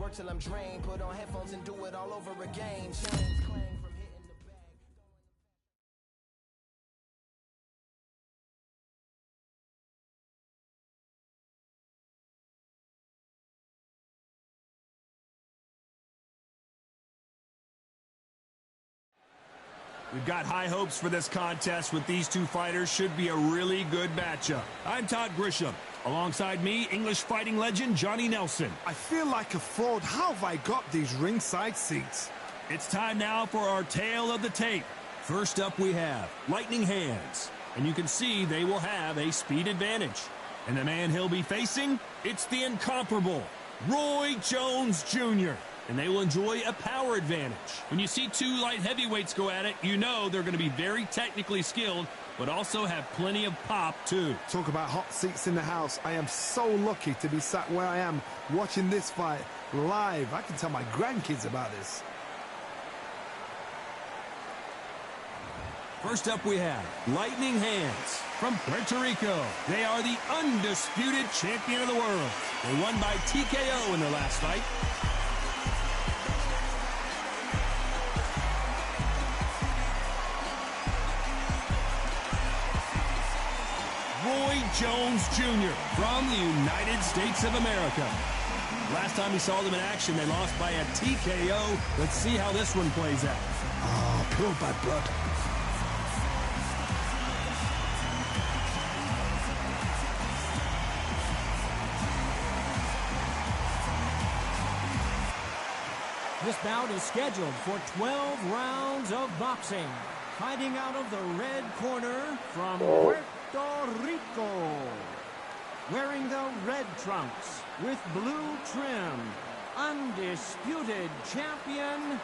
work till I'm drained. Put on headphones and do it all over again. Chains clang from hitting the bag. We've got high hopes for this contest with these two fighters. Should be a really good matchup. I'm Todd Grisham. Alongside me, English fighting legend Johnny Nelson. I feel like a fraud. How have I got these ringside seats? It's time now for our tale of the tape. First up we have Lightning Hands. And you can see they will have a speed advantage. And the man he'll be facing, it's the incomparable Roy Jones Jr. And they will enjoy a power advantage. When you see two light heavyweights go at it, you know they're going to be very technically skilled, but also have plenty of pop, too. Talk about hot seats in the house. I am so lucky to be sat where I am, watching this fight live. I can tell my grandkids about this. First up we have Lightning Hands from Puerto Rico. They are the undisputed champion of the world. They won by TKO in their last fight. Roy Jones Jr. from the United States of America. Last time we saw them in action, they lost by a TKO. Let's see how this one plays out. Oh, pure bad blood. This bout is scheduled for 12 rounds of boxing. Fighting out of the red corner from Puerto Rico. Wearing the red trunks with blue trim. Undisputed champion,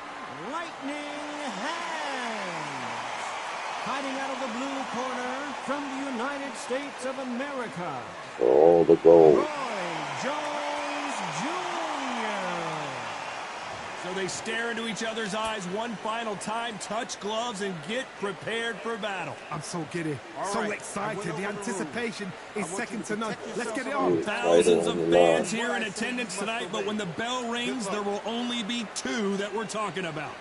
Lightning Hands. Fighting out of the blue corner from the United States of America. Oh, the goal. Roy Jones Jr. So they stare into each other's eyes one final time, touch gloves, and get prepared for battle. I'm so giddy, so excited. The anticipation is second to none. Let's get it on. on. Thousands of fans here in attendance tonight, but when the bell rings, there will only be two that we're talking about.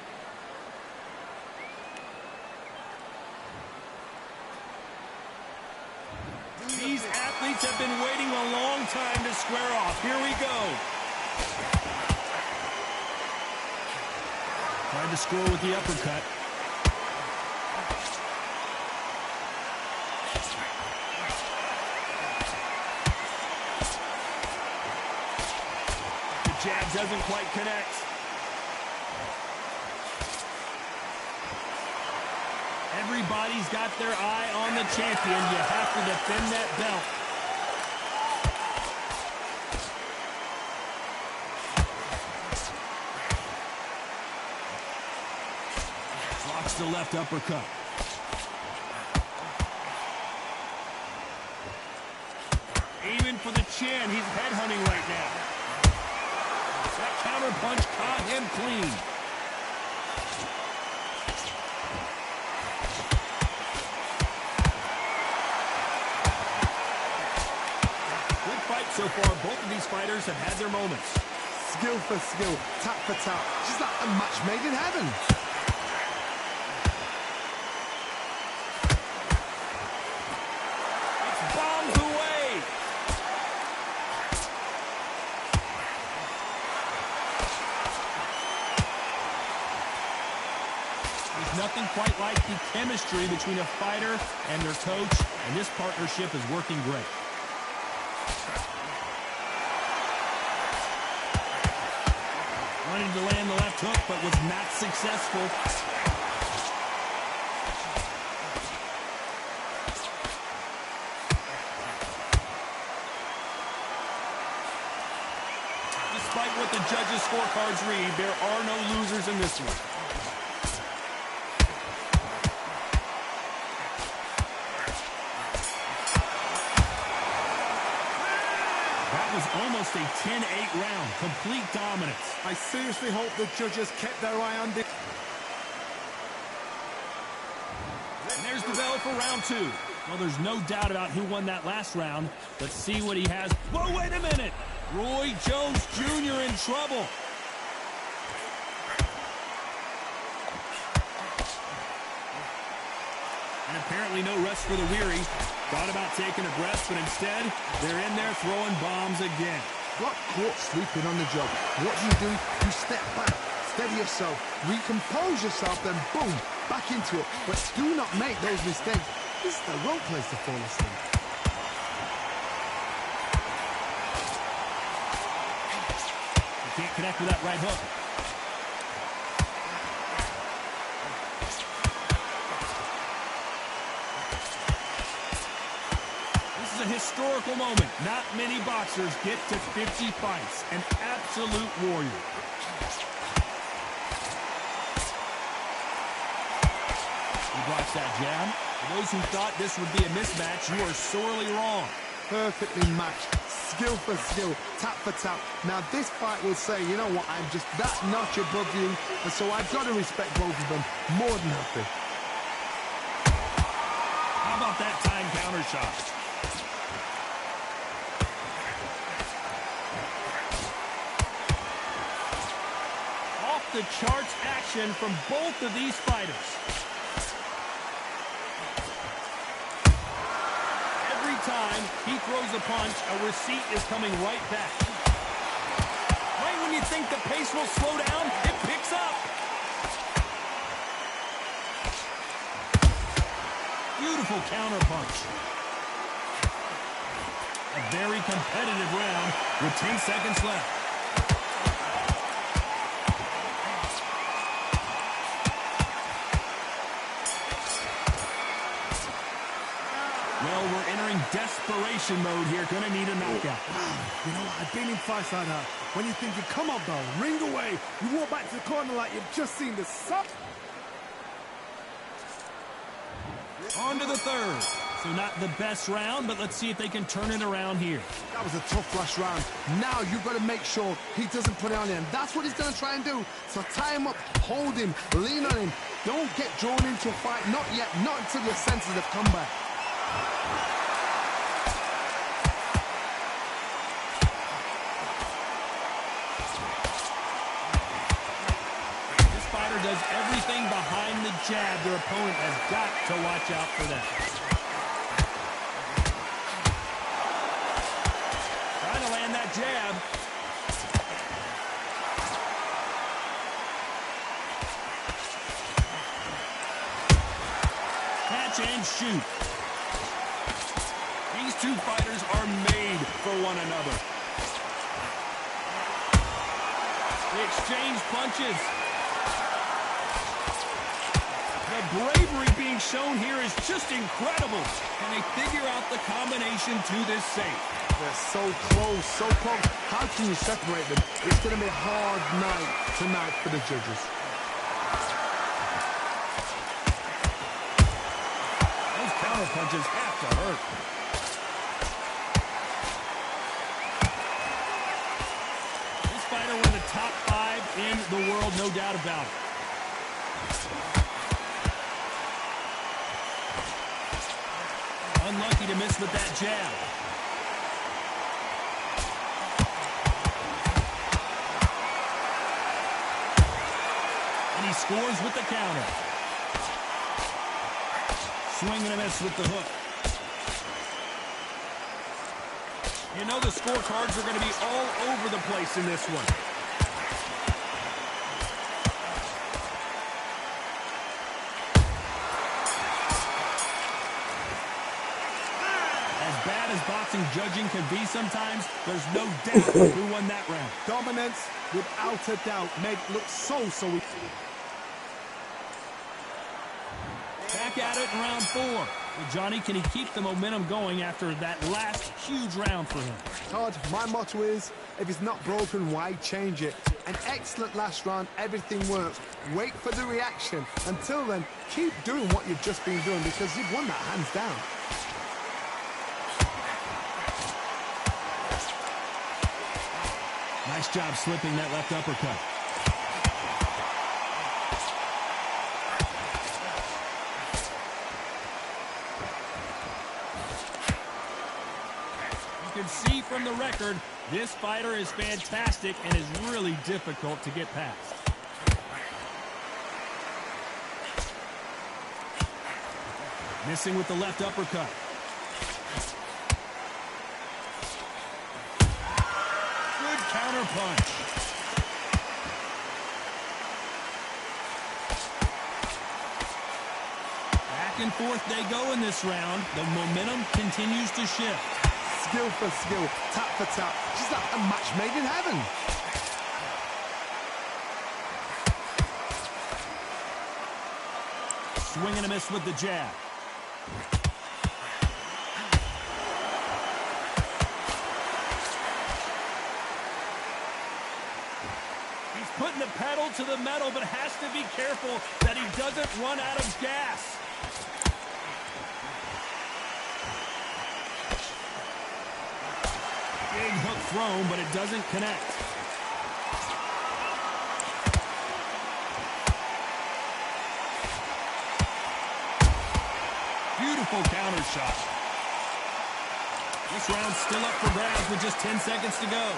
These athletes have been waiting a long time to square off. Here we go. Tried to score with the uppercut. The jab doesn't quite connect. Everybody's got their eye on the champion. You have to defend that belt. Blocks the left uppercut. Aiming for the chin. He's headhunting right now. That counter punch caught him clean. Good fight so far. Both of these fighters have had their moments. Skill for skill, tap for tap. Just like a match made in heaven. Bombs away. There's nothing quite like the chemistry between a fighter and their coach, and this partnership is working great. Wanted to land the left hook, but was not successful. Despite what the judges' scorecards read, there are no losers in this one. That was almost a 10-8 round. Complete dominance. I seriously hope the judges kept their eye on this. And there's the bell for round two. Well, there's no doubt about who won that last round. Let's see what he has. Whoa, wait a minute. Roy Jones Jr. in trouble. And apparently no rest for the weary. Thought about taking a breath, but instead, they're in there throwing bombs again. Got caught sleeping on the job. What do? You step back, steady yourself, recompose yourself, then boom, back into it. But do not make those mistakes. This is the wrong place to fall asleep. Can't connect with that right hook. This is a historical moment. Not many boxers get to 50 fights. An absolute warrior. He blocks that jab. For those who thought this would be a mismatch, you are sorely wrong. Perfectly matched. Skill for skill, tap for tap. Now this fight will say, you know what, I'm just that notch above you, and so I've got to respect both of them. More than happy. How about that time counter shot? Off the charts action from both of these fighters. Time he throws a punch, a receipt is coming right back. Right when you think the pace will slow down, it picks up. Beautiful counter punch. A very competitive round with 10 seconds left. Well, we're entering desperation mode here. Gonna need a knockout. You know what? I've been in fights like that. When you think you come up though, ring away. You walk back to the corner like you've just seen the sun. On to the third. So not the best round, but let's see if they can turn it around here. That was a tough last round. Now you've got to make sure he doesn't put it on him. That's what he's going to try and do. So tie him up, hold him, lean on him. Don't get drawn into a fight. Not yet. Not until your senses have come back. This fighter does everything behind the jab. Their opponent has got to watch out for that. Trying to land that jab. Catch and shoot. These two fighters are made for one another. They exchange punches. The bravery being shown here is just incredible. Can they figure out the combination to this safe? They're so close, so close. How can you separate them? It's going to be a hard night tonight for the judges. Those counter punches have to hurt. This fighter one of the top 5 in the world, no doubt about it. Unlucky to miss with that jab. And he scores with the counter. Swing and a miss with the hook. You know the scorecards are going to be all over the place in this one. As bad as boxing judging can be sometimes, there's no doubt who won that round. Dominance, without a doubt, made it look so easy. Back at it in round 4. Well, Johnny, can he keep the momentum going after that last huge round for him? Todd, my motto is, if it's not broken, why change it? An excellent last round, everything works. Wait for the reaction. Until then, keep doing what you've just been doing because you've won that hands down. Nice job slipping that left uppercut. You can see from the record, this fighter is fantastic and is really difficult to get past. Missing with the left uppercut. Good counter punch. Back and forth they go in this round. The momentum continues to shift. Skill for skill, tap for tap. She's like a match made in heaven. Swing and a miss with the jab. He's putting the pedal to the metal, but has to be careful that he doesn't run out of gas. Big hook thrown, but it doesn't connect. Beautiful counter shot. This round's still up for grabs with just 10 seconds to go.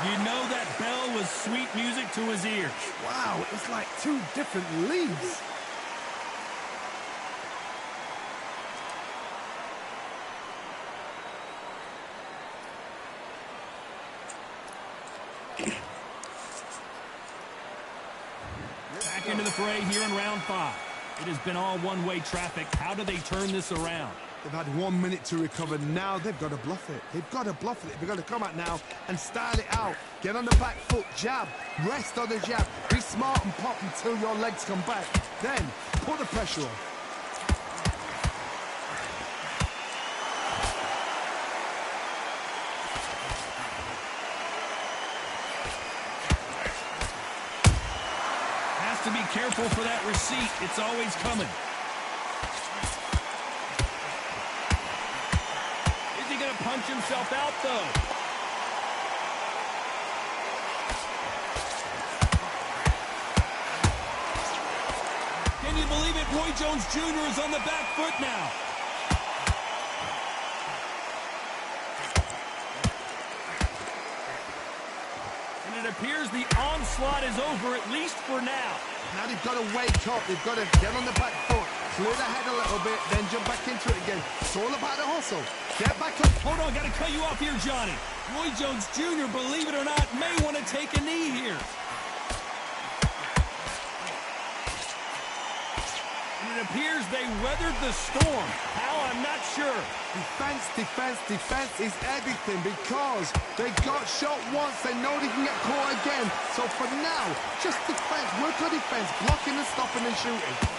You know that bell was sweet music to his ears. Wow, it's like two different leagues. Back into the fray here in round 5. It has been all one-way traffic. How do they turn this around? They've had 1 minute to recover. Now they've got to bluff it. They've got to bluff it. They've got to come out now and style it out. Get on the back foot, jab, rest on the jab. Be smart and pop until your legs come back. Then put the pressure on. Has to be careful for that receipt. It's always coming. Punch himself out, though. Can you believe it? Roy Jones Jr. is on the back foot now. And it appears the onslaught is over, at least for now. Now they've got to wake up. They've got to get on the back foot, clear the head a little bit, then jump back into it again. It's all about the hustle. Get back up. Hold on, got to cut you off here, Johnny. Roy Jones Jr., believe it or not, may want to take a knee here. And it appears they weathered the storm. How? I'm not sure. Defense, defense, defense is everything because they got shot once. They know they can get caught again. So for now, just defense. Work on defense, blocking and stopping and shooting.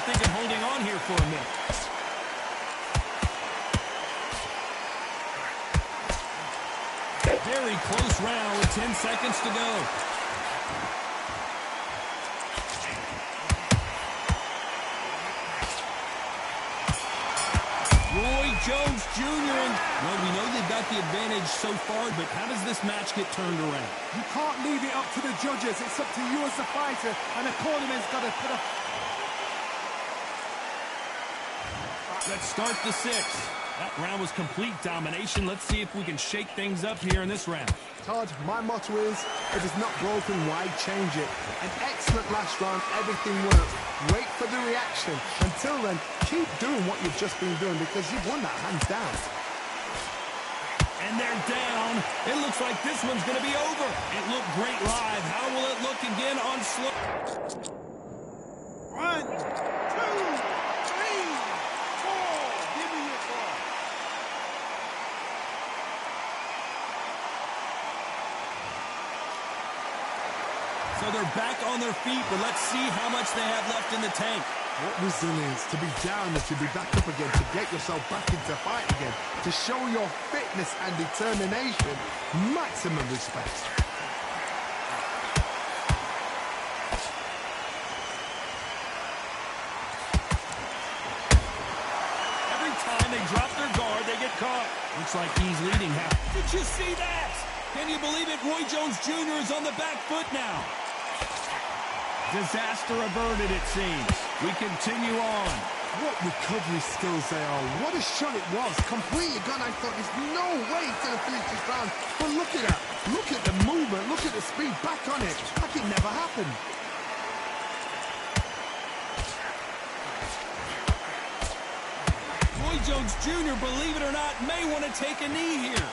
Thinking holding on here for a minute. Very close round with 10 seconds to go. Roy Jones Jr. and, well, we know they've got the advantage so far, but how does this match get turned around? You can't leave it up to the judges. It's up to you as the fighter, and the cornerman's got to put a... Let's start the 6th. That round was complete domination. Let's see if we can shake things up here in this round. Todd, my motto is, if it's not broken, why change it? An excellent last round, everything worked. Wait for the reaction. Until then, keep doing what you've just been doing because you've won that hands down. And they're down. It looks like this one's going to be over. It looked great live. How will it look again on slow? 1, 2... So they're back on their feet, but let's see how much they have left in the tank. What resilience to be down and to be back up again, to get yourself back into fight again, to show your fitness and determination. Maximum respect. Every time they drop their guard, they get caught. Looks like he's leading. Did you see that? Can you believe it? Roy Jones Jr. is on the back foot now. Disaster averted, it seems. We continue on. What recovery skills they are. What a shot it was. Completely gone. I thought there's no way he's going to finish this round. But look at that. Look at the movement. Look at the speed. Back on it. Like it never happened. Roy Jones Jr., believe it or not, may want to take a knee here.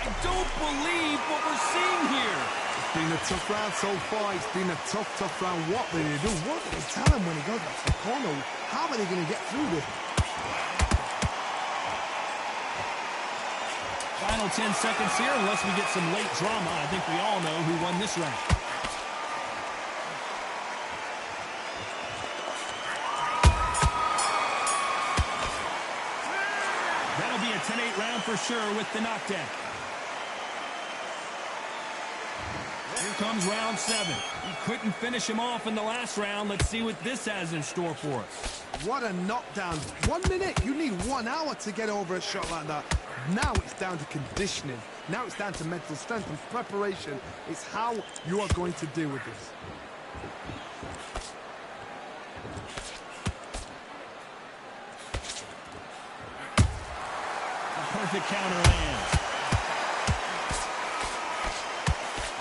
I don't believe what we're seeing here. It's been a tough round so far. It's been a tough round. What did they do? What did they tell him when he goes back to the corner? How are they going to get through this? Final 10 seconds here, unless we get some late drama. I think we all know who won this round. That'll be a 10-8 round for sure with the knockdown. Here comes round 7. He couldn't finish him off in the last round. Let's see what this has in store for us. What a knockdown. 1 minute. You need 1 hour to get over a shot like that. Now it's down to conditioning. Now it's down to mental strength and preparation. It's how you are going to deal with this. A perfect counter lands.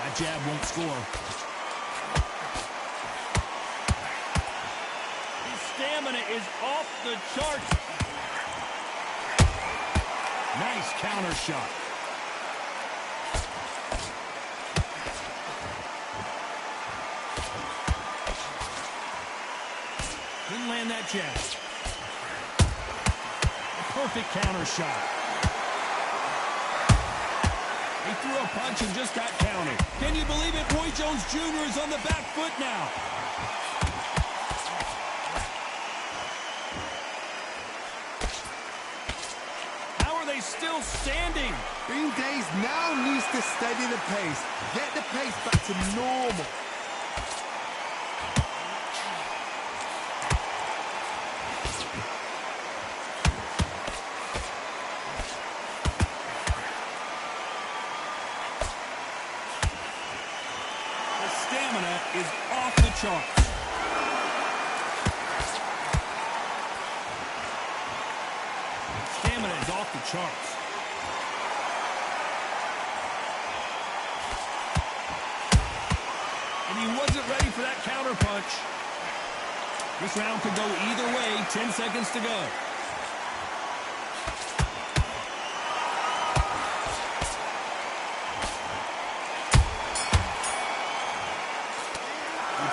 That jab won't score. His stamina is off the charts. Nice counter shot. Didn't land that jab. A perfect counter shot. He threw a punch and just got countered. Can you believe it? Roy Jones Jr. is on the back foot now. How are they still standing? Bean Days now needs to steady the pace. Get the pace back to normal. Is off the charts. Stamina is off the charts. And he wasn't ready for that counter punch. This round could go either way. 10 seconds to go.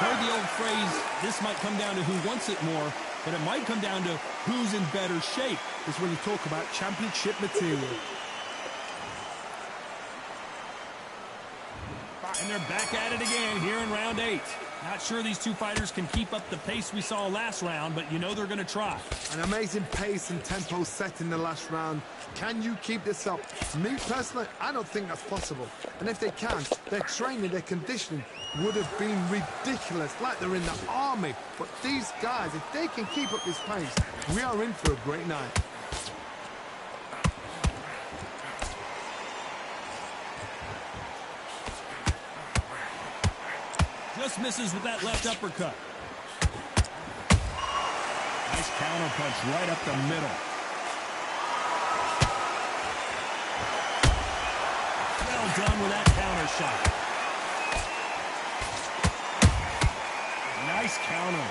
Heard the old phrase, this might come down to who wants it more, but it might come down to who's in better shape. It's when you talk about championship material. And they're back at it again here in round 8. Not sure these two fighters can keep up the pace we saw last round, but you know they're going to try. An amazing pace and tempo set in the last round. Can you keep this up? Me, personally, I don't think that's possible. And if they can, their training, their conditioning would have been ridiculous, like they're in the army. But these guys, if they can keep up this pace, we are in for a great night. Just misses with that left uppercut. Nice counter punch right up the middle. Well done with that counter shot. Nice counter.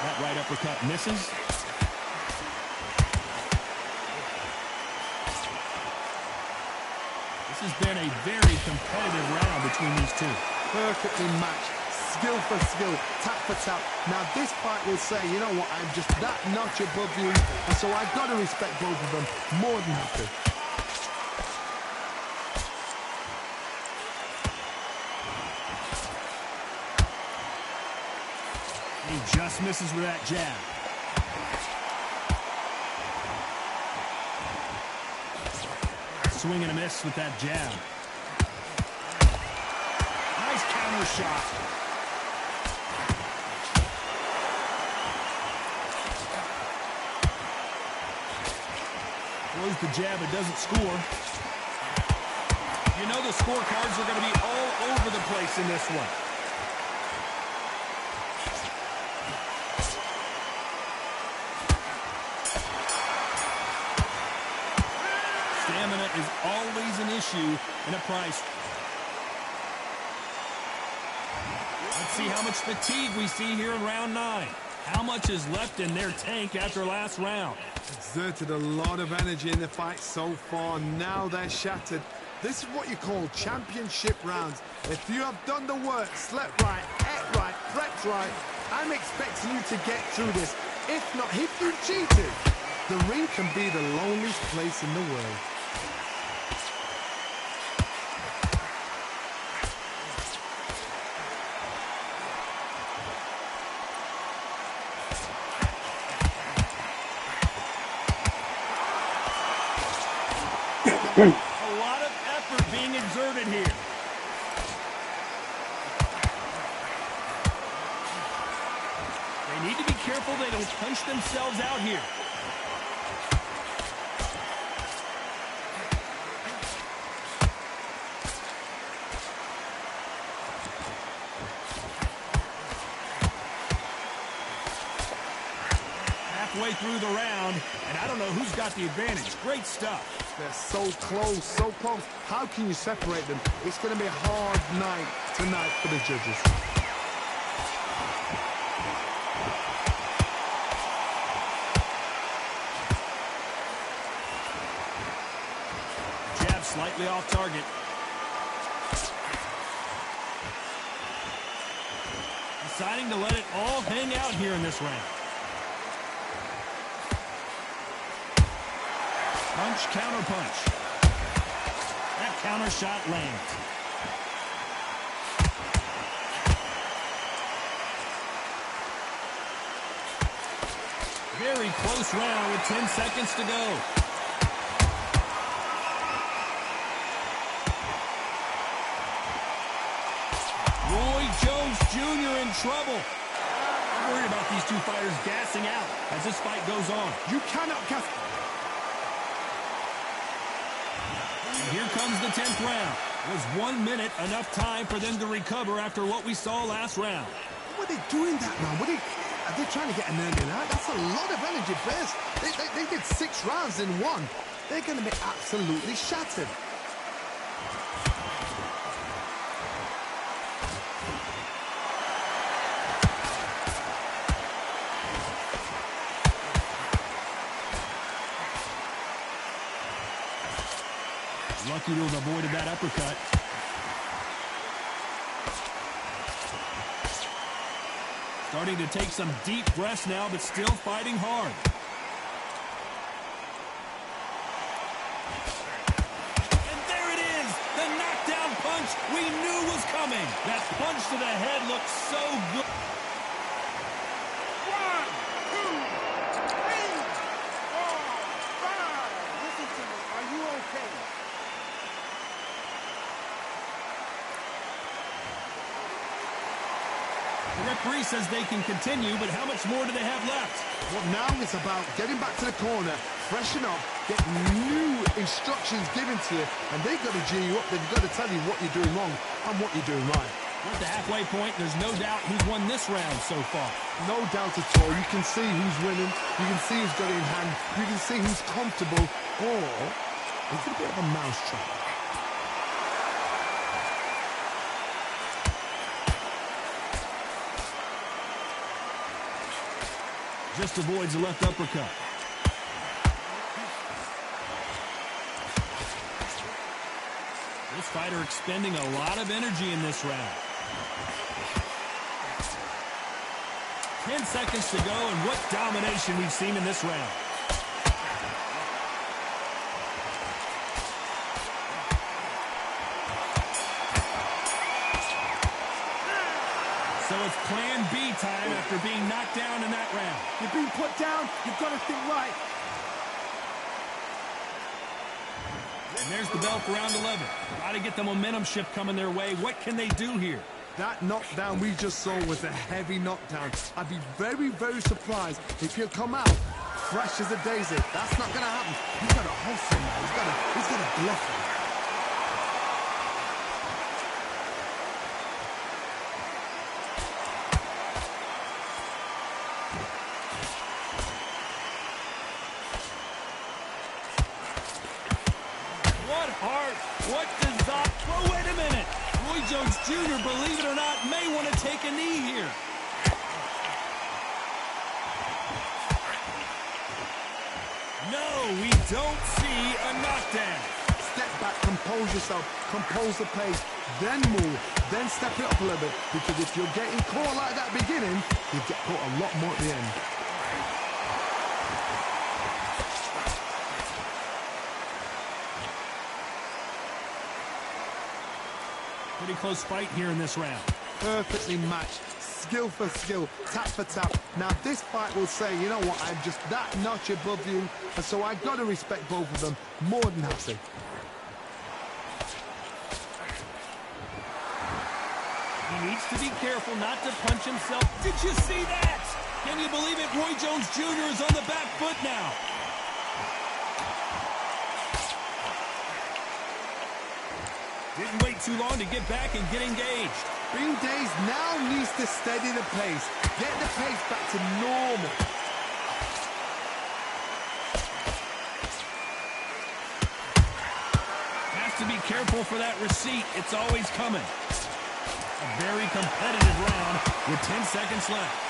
That right uppercut misses. This has been a very competitive round between these two. Perfectly matched, skill for skill, tap for tap. Now this fight will say, you know what, I'm just that notch above you, and so I've got to respect both of them more than happy. He just misses with that jab. Swing and a miss with that jab. Nice counter shot. Throws the jab, it doesn't score. You know the scorecards are going to be all over the place in this one. Stamina is always an issue in a prize. Let's see how much fatigue we see here in round 9. How much is left in their tank after last round? Exerted a lot of energy in the fight so far. Now they're shattered. This is what you call championship rounds. If you have done the work, slept right, ate right, prepped right, I'm expecting you to get through this. If not, if you cheated, the ring can be the loneliest place in the world. A lot of effort being exerted here. They need to be careful they don't punch themselves out here. Halfway through the round, and I don't know who's got the advantage. Great stuff. They're so close, so close. How can you separate them? It's going to be a hard night tonight for the judges. Jab slightly off target. Deciding to let it all hang out here in this round. Punch, counter punch. That counter shot lands. Very close round with 10 seconds to go. Roy Jones Jr. in trouble. I'm worried about these two fighters gassing out as this fight goes on. You cannot gas. Here comes the 10th round. Was 1 minute enough time for them to recover after what we saw last round? What are they doing that now? Are they trying to get an early out? That's a lot of energy burst. They did 6 rounds in 1. They're going to be absolutely shattered. Lucky to have avoided that uppercut. Starting to take some deep breaths now, but still fighting hard. And there it is! The knockdown punch we knew was coming. That punch to the head looks so good. 1, 2, 3, 4, 5. Listen to me. Are you okay? The referee says they can continue, but how much more do they have left? Well, now it's about getting back to the corner, freshen up, get new instructions given to you, and they've got to G you up. They've got to tell you what you're doing wrong and what you're doing right. We're at the halfway point. There's no doubt who's won this round so far. No doubt at all. You can see who's winning. You can see who's got it in hand. You can see who's comfortable. Or it's a bit of a mousetrap. Just avoids the left uppercut. This fighter expending a lot of energy in this round. 10 seconds to go, and what domination we've seen in this round. So it's plan B time after being knocked down in that round. You're being put down. You've got to think right. And there's the bell for round 11. Got to get the momentum shift coming their way. What can they do here? That knockdown we just saw was a heavy knockdown. I'd be very, very surprised if he'll come out fresh as a daisy. That's not going to happen. He's got to hustle now. He's got to bluff him. What heart? What desire? Well, wait a minute. Roy Jones Jr., believe it or not, may want to take a knee here. No, we don't see a knockdown. Step back, compose yourself, compose the pace, then move, then step it up a little bit. Because if you're getting caught like that beginning, you get caught a lot more at the end. Pretty close fight here in this round. Perfectly matched, skill for skill, tap for tap. Now this fight will say, you know what, I'm just that notch above you, and so I got to respect both of them more than happy. He needs to be careful not to punch himself. Did you see that? Can you believe it? Roy Jones Jr. is on the back foot now. Didn't wait too long to get back and get engaged. Green Days now needs to steady the pace, get the pace back to normal. Has to be careful for that receipt. It's always coming. A very competitive round with 10 seconds left.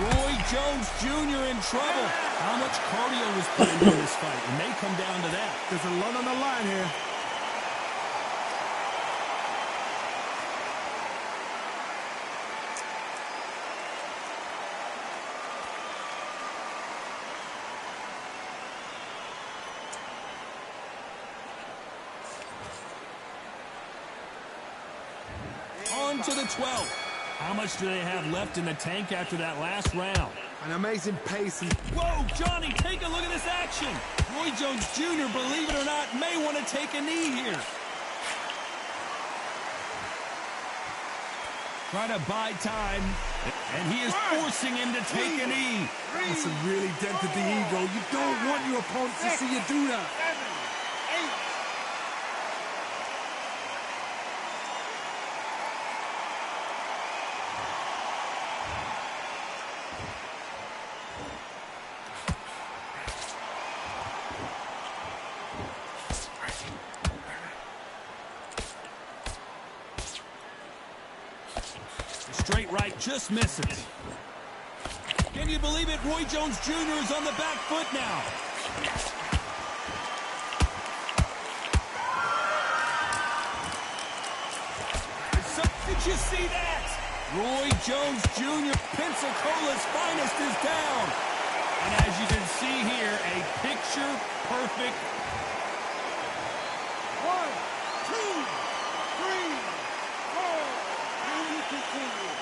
Roy Jones Jr. in trouble. How much cardio was put into this fight? It may come down to that. There's a lot on the line here. On to the 12th. How much do they have left in the tank after that last round? An amazing pace. Whoa, Johnny, take a look at this action. Roy Jones Jr., believe it or not, may want to take a knee here. Trying to buy time, and he is forcing him to take a knee. That's really dented the ego. You don't want your opponent to see you do that. 7, 8. Straight right just misses. Can you believe it? Roy Jones Jr. is on the back foot now. Did you see that? Roy Jones Jr., Pensacola's finest, is down. And as you can see here, a picture-perfect 1, 2, 3, 4. And we continue.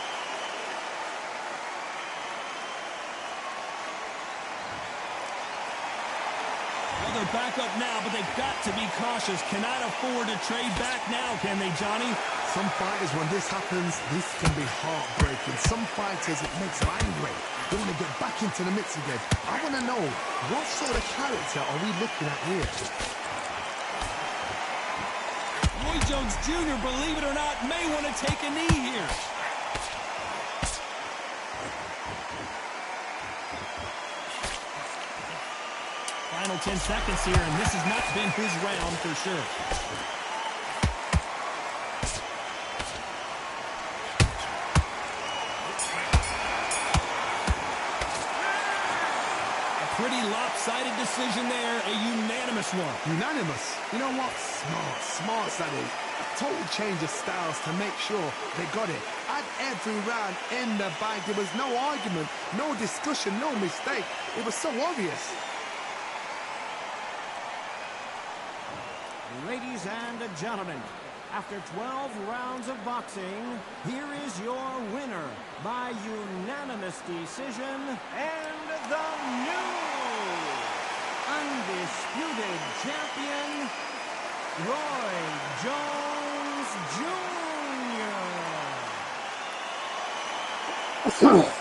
Well, they're back up now, but they've got to be cautious. Cannot afford to trade back now, can they, Johnny? Some fighters, when this happens, this can be heartbreaking. Some fighters, it makes them angry. They want to get back into the mix again. I want to know, what sort of character are we looking at here? Roy Jones Jr., believe it or not, may want to take a knee here. Final 10 seconds here, and this has not been his round for sure. A pretty lopsided decision there, a unanimous one. Unanimous. You know what? Smart, that is. A total change of styles to make sure they got it. At every round in the bag, there was no argument, no discussion, no mistake. It was so obvious. Ladies and gentlemen, after 12 rounds of boxing, here is your winner by unanimous decision and the new undisputed champion, Roy Jones Jr. Wow.